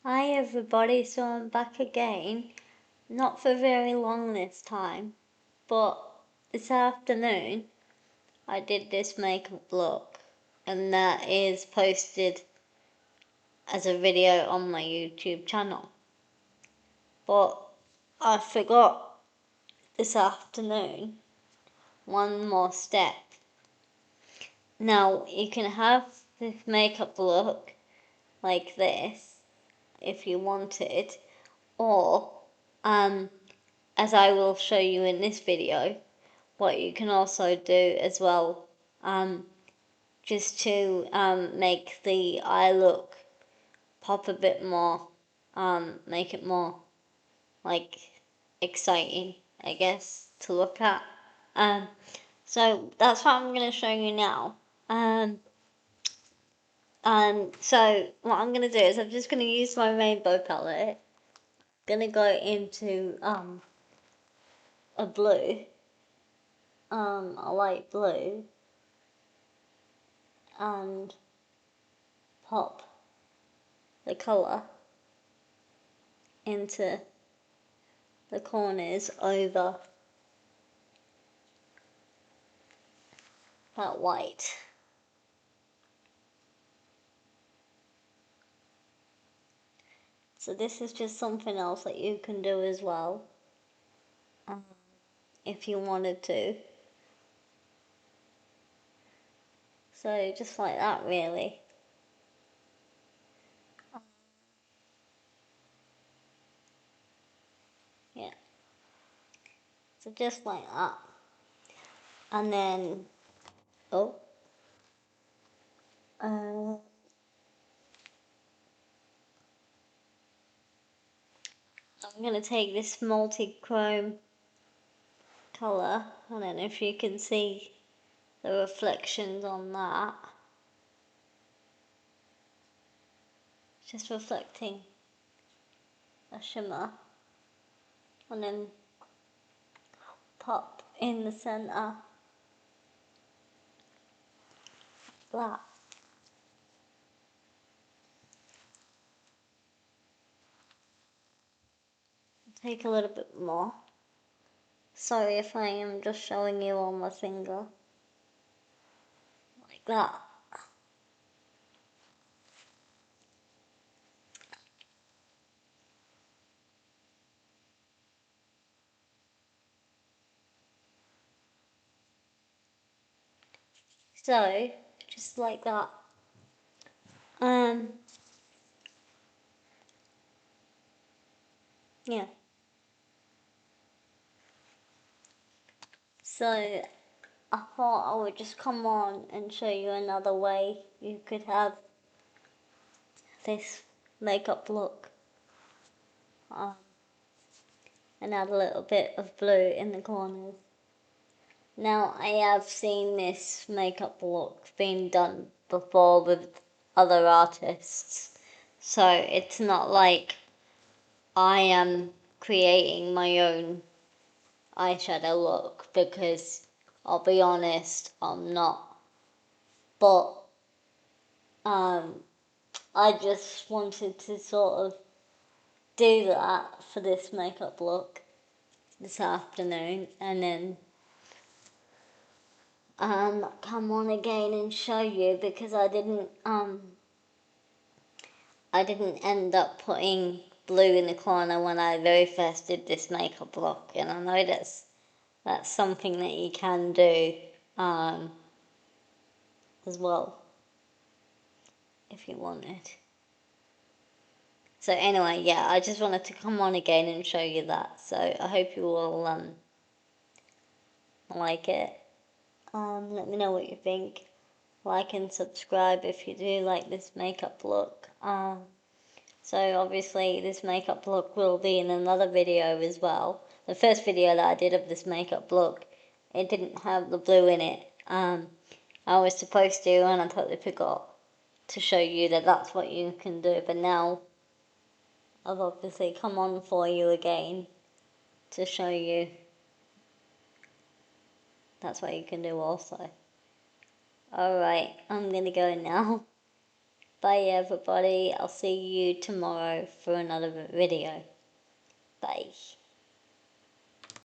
Hi everybody, so I'm back again. Not for very long this time, but this afternoon I did this makeup look, and that is posted as a video on my YouTube channel. But I forgot this afternoon one more step. Now you can have this makeup look like this if you wanted, or as I will show you in this video, what you can also do as well, just to make the eye look pop a bit more, make it more like exciting, I guess, to look at. So that's what I'm going to show you now. So what I'm going to do is I'm just going to use my rainbow palette. Going to go into a blue, a light blue, and pop the colour into the corners over that white. So this is just something else that you can do as well, if you wanted to. So just like that, really. Yeah. So just like that. And then, oh, I'm going to take this multi-chrome colour. I don't know if you can see the reflections on that. Just reflecting a shimmer. And then pop in the centre. That. Take a little bit more. Sorry if I am just showing you on my finger. Like that. So, just like that. Yeah. So, I thought I would just come on and show you another way you could have this makeup look. And add a little bit of blue in the corners. Now, I have seen this makeup look being done before with other artists, so it's not like I am creating my own eyeshadow look, because I'll be honest, I'm not. But I just wanted to sort of do that for this makeup look this afternoon, and then come on again and show you, because I didn't end up putting blue in the corner when I very first did this makeup look, and I know that's something that you can do as well if you wanted. So anyway, yeah, I just wanted to come on again and show you that. So I hope you all like it. Let me know what you think. Like and subscribe if you do like this makeup look. So obviously this makeup look will be in another video as well. The first video that I did of this makeup look, it didn't have the blue in it. I was supposed to, and I totally forgot to show you that that's what you can do. But now I've obviously come on for you again to show you that's what you can do also. Alright, I'm gonna go now. Bye everybody. I'll see you tomorrow for another video. Bye.